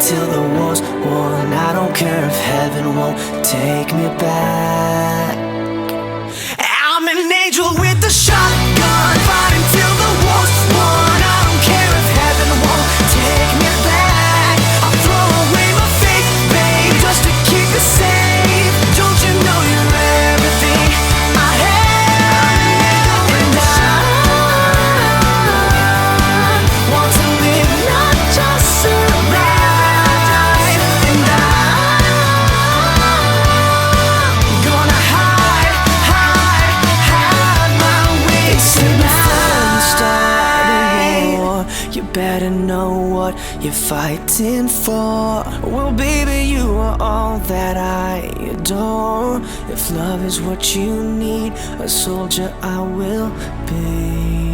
till the war's won. I don't care if heaven won't take me back. I'm an angel with a shotgun, fighting till the war's won. I don't care if heaven won't take me back. I'll throw away my faith, babe, just to keep you safe. Don't you know you're everything I have? And I want to live, not just survive. And I'm gonna hide my way tonight. You better know what you're fighting for. Well, baby, you are all that I adore. If love is what you need, a soldier I will be.